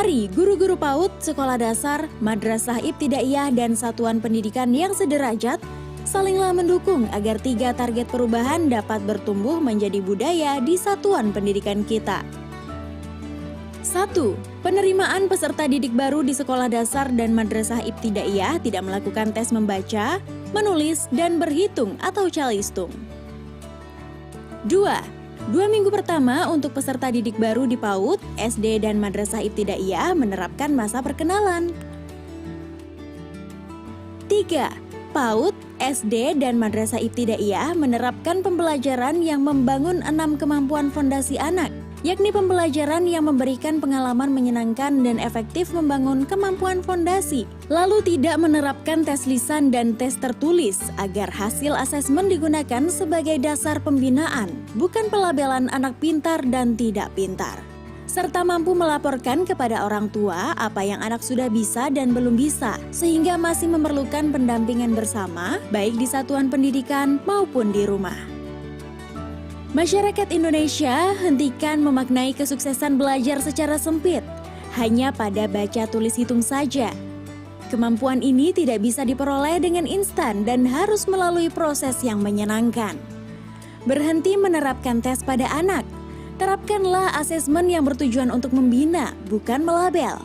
Mari guru-guru PAUD, sekolah dasar, madrasah ibtidaiyah dan satuan pendidikan yang sederajat salinglah mendukung agar 3 target perubahan dapat bertumbuh menjadi budaya di satuan pendidikan kita. 1. Penerimaan peserta didik baru di sekolah dasar dan madrasah ibtidaiyah tidak melakukan tes membaca, menulis, dan berhitung atau calistung. 2. 2 minggu pertama untuk peserta didik baru di PAUD, SD, dan madrasah ibtidaiyah menerapkan masa perkenalan. 3. PAUD, SD, dan madrasah ibtidaiyah menerapkan pembelajaran yang membangun 6 kemampuan fondasi anak, yakni pembelajaran yang memberikan pengalaman menyenangkan dan efektif membangun kemampuan fondasi, lalu tidak menerapkan tes lisan dan tes tertulis agar hasil asesmen digunakan sebagai dasar pembinaan, bukan pelabelan anak pintar dan tidak pintar. Serta mampu melaporkan kepada orang tua apa yang anak sudah bisa dan belum bisa, sehingga masih memerlukan pendampingan bersama, baik di satuan pendidikan maupun di rumah. Masyarakat Indonesia, hentikan memaknai kesuksesan belajar secara sempit, hanya pada baca tulis hitung saja. Kemampuan ini tidak bisa diperoleh dengan instan dan harus melalui proses yang menyenangkan. Berhenti menerapkan tes pada anak, terapkanlah asesmen yang bertujuan untuk membina, bukan melabel.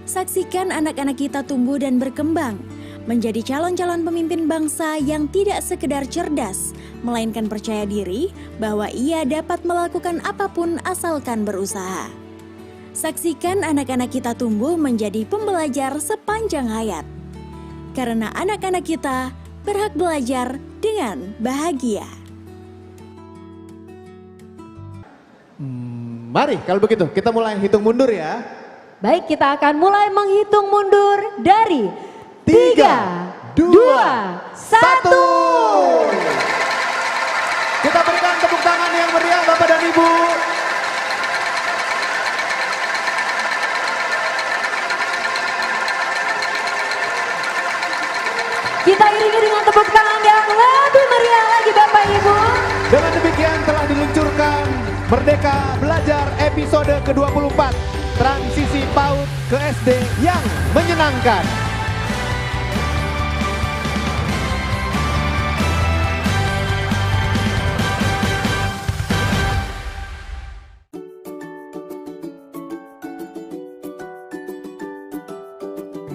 Saksikan anak-anak kita tumbuh dan berkembang, menjadi calon-calon pemimpin bangsa yang tidak sekedar cerdas, melainkan percaya diri bahwa ia dapat melakukan apapun asalkan berusaha. Saksikan anak-anak kita tumbuh menjadi pembelajar sepanjang hayat. Karena anak-anak kita berhak belajar dengan bahagia. Mari kalau begitu kita mulai hitung mundur ya. Baik, kita akan mulai menghitung mundur dari 3, 2, 1. Kita berikan tepuk tangan yang meriah Bapak dan Ibu. Kita iringi dengan tepuk tangan yang lebih meriah lagi Bapak Ibu. Dengan demikian telah diluncurkan Merdeka Belajar episode ke-24, transisi PAUD ke SD yang menyenangkan.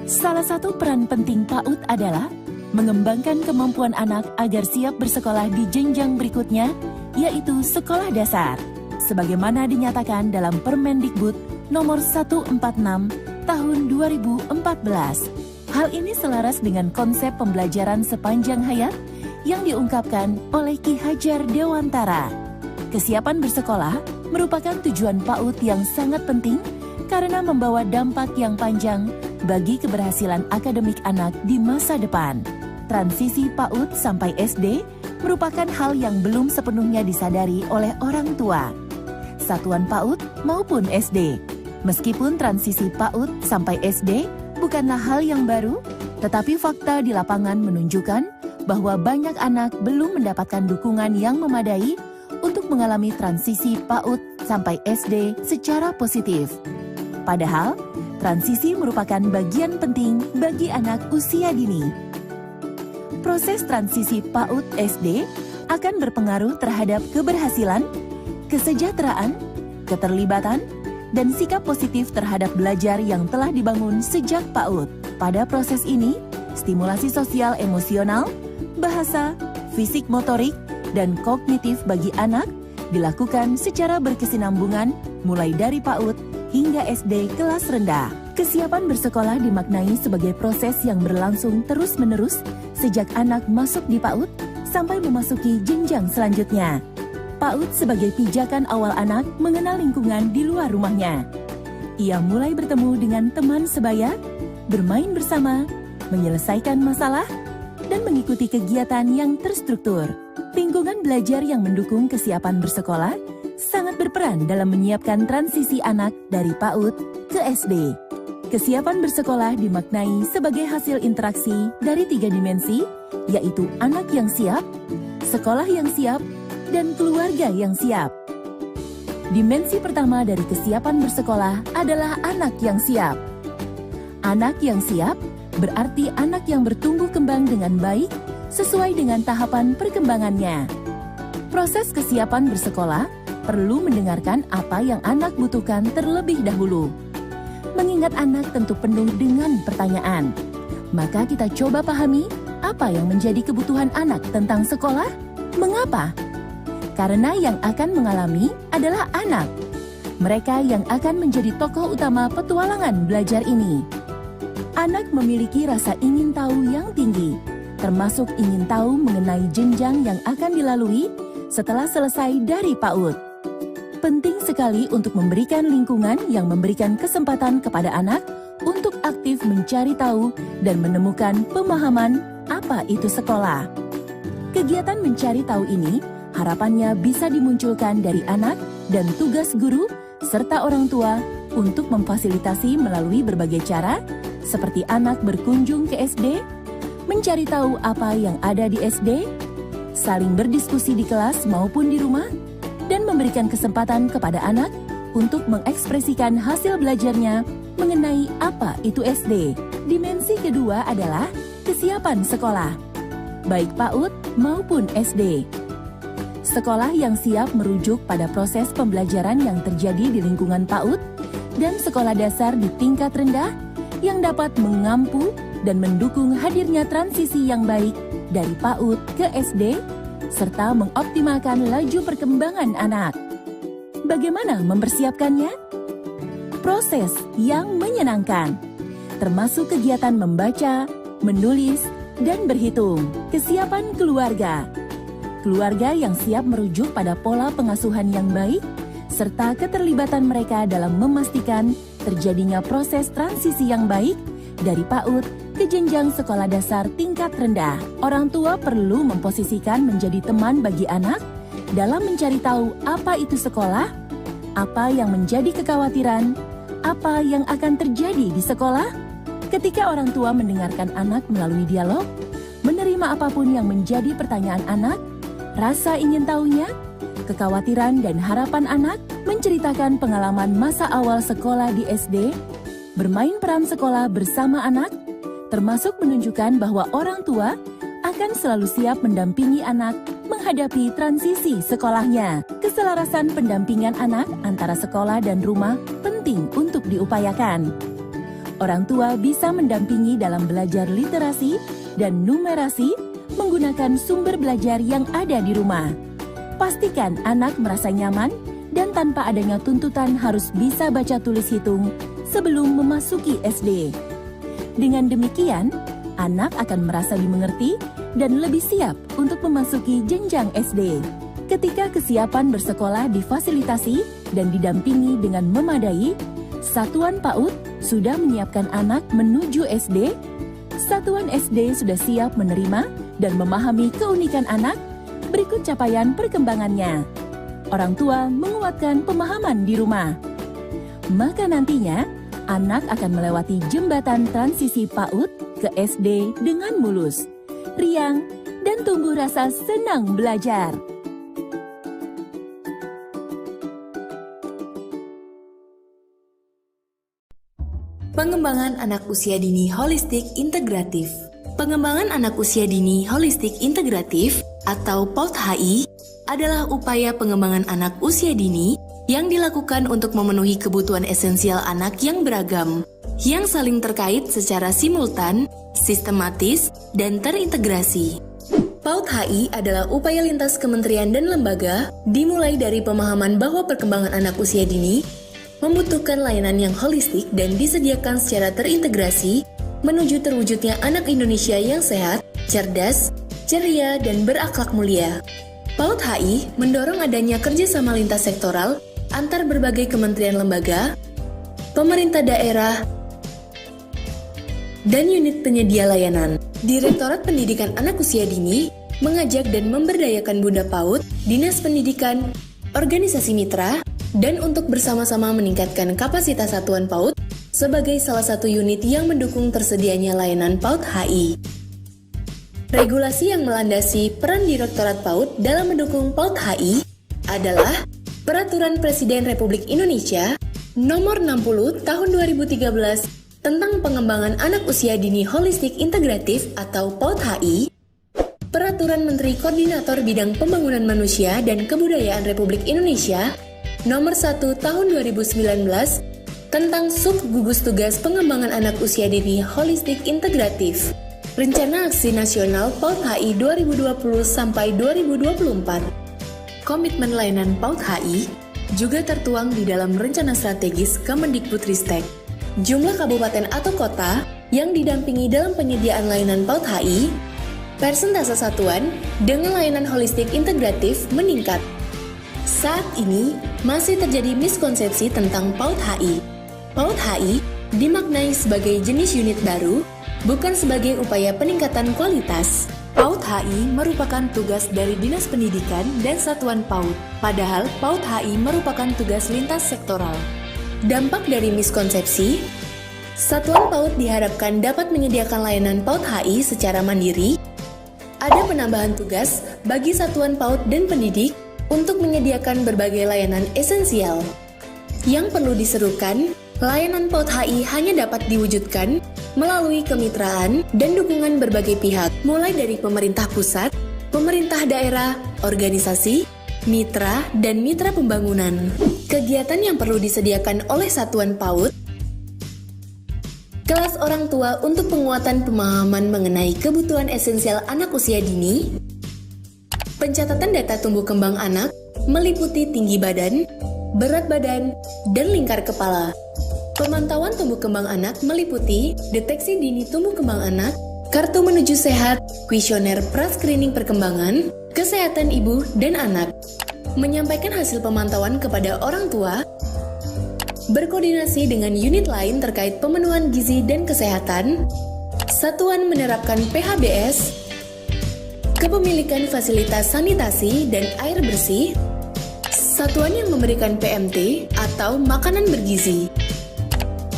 Salah satu peran penting PAUD adalah mengembangkan kemampuan anak agar siap bersekolah di jenjang berikutnya, yaitu sekolah dasar, sebagaimana dinyatakan dalam Permendikbud nomor 146 tahun 2014. Hal ini selaras dengan konsep pembelajaran sepanjang hayat yang diungkapkan oleh Ki Hajar Dewantara. Kesiapan bersekolah merupakan tujuan PAUD yang sangat penting karena membawa dampak yang panjang bagi keberhasilan akademik anak di masa depan. Transisi PAUD sampai SD merupakan hal yang belum sepenuhnya disadari oleh orang tua, satuan PAUD maupun SD. Meskipun transisi PAUD sampai SD bukanlah hal yang baru, tetapi fakta di lapangan menunjukkan bahwa banyak anak belum mendapatkan dukungan yang memadai untuk mengalami transisi PAUD sampai SD secara positif. Padahal, transisi merupakan bagian penting bagi anak usia dini. Proses transisi PAUD SD akan berpengaruh terhadap keberhasilan, kesejahteraan, keterlibatan, dan sikap positif terhadap belajar yang telah dibangun sejak PAUD. Pada proses ini, stimulasi sosial emosional, bahasa, fisik motorik, dan kognitif bagi anak dilakukan secara berkesinambungan mulai dari PAUD hingga SD kelas rendah. Kesiapan bersekolah dimaknai sebagai proses yang berlangsung terus-menerus sejak anak masuk di PAUD sampai memasuki jenjang selanjutnya. PAUD sebagai pijakan awal anak mengenal lingkungan di luar rumahnya. Ia mulai bertemu dengan teman sebaya, bermain bersama, menyelesaikan masalah, dan mengikuti kegiatan yang terstruktur. Lingkungan belajar yang mendukung kesiapan bersekolah sangat berperan dalam menyiapkan transisi anak dari PAUD ke SD. Kesiapan bersekolah dimaknai sebagai hasil interaksi dari 3 dimensi, yaitu anak yang siap, sekolah yang siap, dan keluarga yang siap. Dimensi pertama dari kesiapan bersekolah adalah anak yang siap. Anak yang siap berarti anak yang bertumbuh kembang dengan baik sesuai dengan tahapan perkembangannya. Proses kesiapan bersekolah perlu mendengarkan apa yang anak butuhkan terlebih dahulu. Mengingat anak tentu penuh dengan pertanyaan, maka kita coba pahami apa yang menjadi kebutuhan anak tentang sekolah. Mengapa? Karena yang akan mengalami adalah anak. Mereka yang akan menjadi tokoh utama petualangan belajar ini. Anak memiliki rasa ingin tahu yang tinggi, termasuk ingin tahu mengenai jenjang yang akan dilalui setelah selesai dari PAUD. Penting sekali untuk memberikan lingkungan yang memberikan kesempatan kepada anak untuk aktif mencari tahu dan menemukan pemahaman apa itu sekolah. Kegiatan mencari tahu ini harapannya bisa dimunculkan dari anak dan tugas guru serta orang tua untuk memfasilitasi melalui berbagai cara seperti anak berkunjung ke SD, mencari tahu apa yang ada di SD, saling berdiskusi di kelas maupun di rumah, dan memberikan kesempatan kepada anak untuk mengekspresikan hasil belajarnya mengenai apa itu SD. Dimensi kedua adalah kesiapan sekolah, baik PAUD maupun SD. Sekolah yang siap merujuk pada proses pembelajaran yang terjadi di lingkungan PAUD dan sekolah dasar di tingkat rendah yang dapat mengampu dan mendukung hadirnya transisi yang baik dari PAUD ke SD serta mengoptimalkan laju perkembangan anak. Bagaimana mempersiapkannya? Proses yang menyenangkan, termasuk kegiatan membaca, menulis, dan berhitung. Kesiapan keluarga. Keluarga yang siap merujuk pada pola pengasuhan yang baik, serta keterlibatan mereka dalam memastikan terjadinya proses transisi yang baik dari PAUD ke jenjang sekolah dasar tingkat rendah. Orang tua perlu memposisikan menjadi teman bagi anak dalam mencari tahu apa itu sekolah, apa yang menjadi kekhawatiran, apa yang akan terjadi di sekolah. Ketika orang tua mendengarkan anak melalui dialog, menerima apapun yang menjadi pertanyaan anak, rasa ingin tahunya, kekhawatiran dan harapan anak, menceritakan pengalaman masa awal sekolah di SD, bermain peran sekolah bersama anak, termasuk menunjukkan bahwa orang tua akan selalu siap mendampingi anak menghadapi transisi sekolahnya. Keselarasan pendampingan anak antara sekolah dan rumah penting untuk diupayakan. Orang tua bisa mendampingi dalam belajar literasi dan numerasi menggunakan sumber belajar yang ada di rumah. Pastikan anak merasa nyaman dan tanpa adanya tuntutan harus bisa baca tulis hitung sebelum memasuki SD. Dengan demikian, anak akan merasa dimengerti dan lebih siap untuk memasuki jenjang SD. Ketika kesiapan bersekolah difasilitasi dan didampingi dengan memadai, Satuan PAUD sudah menyiapkan anak menuju SD, Satuan SD sudah siap menerima dan memahami keunikan anak, berikut capaian perkembangannya. Orang tua menguatkan pemahaman di rumah. Maka nantinya, anak akan melewati jembatan transisi PAUD ke SD dengan mulus, riang, dan tumbuh rasa senang belajar. Pengembangan anak usia dini holistik integratif. Pengembangan anak usia dini holistik integratif atau PAUD HI adalah upaya pengembangan anak usia dini yang dilakukan untuk memenuhi kebutuhan esensial anak yang beragam, yang saling terkait secara simultan, sistematis, dan terintegrasi. PAUD HI adalah upaya lintas kementerian dan lembaga dimulai dari pemahaman bahwa perkembangan anak usia dini membutuhkan layanan yang holistik dan disediakan secara terintegrasi menuju terwujudnya anak Indonesia yang sehat, cerdas, ceria, dan berakhlak mulia. PAUD HI mendorong adanya kerjasama lintas sektoral antar berbagai kementerian lembaga, pemerintah daerah, dan unit penyedia layanan. Direktorat Pendidikan Anak Usia Dini mengajak dan memberdayakan Bunda PAUD, Dinas Pendidikan, organisasi mitra, dan untuk bersama-sama meningkatkan kapasitas satuan PAUD sebagai salah satu unit yang mendukung tersedianya layanan PAUD HI. Regulasi yang melandasi peran Direktorat PAUD dalam mendukung PAUD HI adalah Peraturan Presiden Republik Indonesia Nomor 60 Tahun 2013 tentang Pengembangan Anak Usia Dini Holistik Integratif atau PAUD HI, Peraturan Menteri Koordinator Bidang Pembangunan Manusia dan Kebudayaan Republik Indonesia Nomor 1 Tahun 2019 tentang Subgugus Tugas Pengembangan Anak Usia Dini Holistik Integratif, Rencana Aksi Nasional PAUD HI 2020 sampai 2024. Komitmen layanan PAUD HI juga tertuang di dalam Rencana Strategis Kemendikbudristek. Jumlah kabupaten atau kota yang didampingi dalam penyediaan layanan PAUD HI, persentase satuan dengan layanan holistik integratif meningkat. Saat ini masih terjadi miskonsepsi tentang PAUD HI. PAUD HI dimaknai sebagai jenis unit baru, bukan sebagai upaya peningkatan kualitas. PAUD HI merupakan tugas dari Dinas Pendidikan dan Satuan PAUD, padahal PAUD HI merupakan tugas lintas sektoral. Dampak dari miskonsepsi, Satuan PAUD diharapkan dapat menyediakan layanan PAUD HI secara mandiri. Ada penambahan tugas bagi Satuan PAUD dan pendidik untuk menyediakan berbagai layanan esensial. Yang perlu diserukan, layanan PAUD HI hanya dapat diwujudkan melalui kemitraan dan dukungan berbagai pihak, mulai dari pemerintah pusat, pemerintah daerah, organisasi, mitra, dan mitra pembangunan. Kegiatan yang perlu disediakan oleh Satuan PAUD, kelas orang tua untuk penguatan pemahaman mengenai kebutuhan esensial anak usia dini, pencatatan data tumbuh kembang anak meliputi tinggi badan, berat badan, dan lingkar kepala. Pemantauan tumbuh kembang anak meliputi deteksi dini tumbuh kembang anak, kartu menuju sehat, kuesioner pra-screening perkembangan, kesehatan ibu dan anak, menyampaikan hasil pemantauan kepada orang tua, berkoordinasi dengan unit lain terkait pemenuhan gizi dan kesehatan, satuan menerapkan PHBS, kepemilikan fasilitas sanitasi dan air bersih, satuan yang memberikan PMT atau makanan bergizi,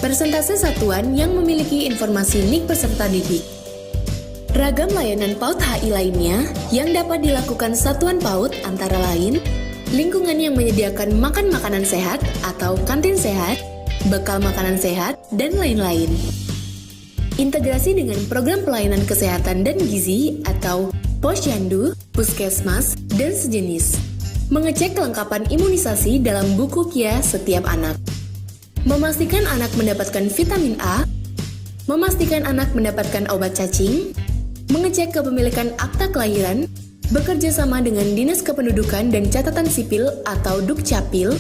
persentase satuan yang memiliki informasi NIK peserta didik. Ragam layanan PAUD HI lainnya yang dapat dilakukan Satuan PAUD antara lain, lingkungan yang menyediakan makan makanan sehat atau kantin sehat, bekal makanan sehat, dan lain-lain. Integrasi dengan program pelayanan kesehatan dan gizi atau Posyandu, Puskesmas, dan sejenis. Mengecek kelengkapan imunisasi dalam buku KIA setiap anak. Memastikan anak mendapatkan vitamin A, memastikan anak mendapatkan obat cacing, mengecek kepemilikan akta kelahiran, bekerja sama dengan Dinas Kependudukan dan Catatan Sipil atau Dukcapil,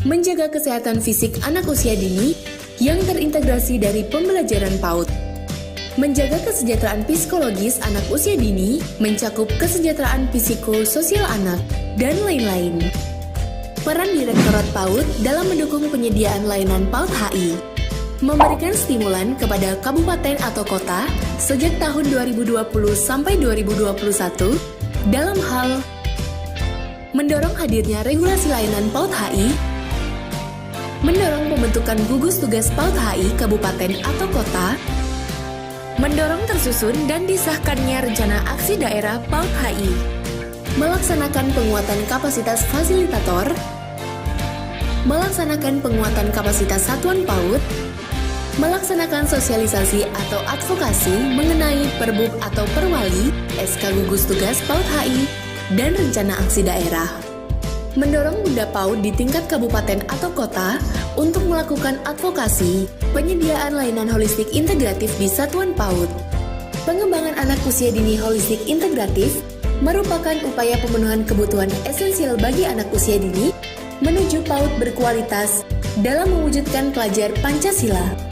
menjaga kesehatan fisik anak usia dini yang terintegrasi dari pembelajaran PAUD, menjaga kesejahteraan psikologis anak usia dini, mencakup kesejahteraan psikososial anak, dan lain-lain. Peran Direktorat PAUD dalam mendukung penyediaan layanan PAUD HI, memberikan stimulan kepada kabupaten atau kota sejak tahun 2020 sampai 2021 dalam hal mendorong hadirnya regulasi layanan PAUD HI, mendorong pembentukan gugus tugas PAUD HI kabupaten atau kota, mendorong tersusun dan disahkannya rencana aksi daerah PAUD HI, melaksanakan penguatan kapasitas fasilitator, melaksanakan penguatan kapasitas satuan PAUD, melaksanakan sosialisasi atau advokasi mengenai Perbub atau Perwali, SK Gugus Tugas PAUD HI, dan rencana aksi daerah. Mendorong Bunda PAUD di tingkat kabupaten atau kota untuk melakukan advokasi penyediaan layanan holistik integratif di satuan PAUD. Pengembangan anak usia dini holistik integratif merupakan upaya pemenuhan kebutuhan esensial bagi anak usia dini menuju PAUD berkualitas dalam mewujudkan pelajar Pancasila.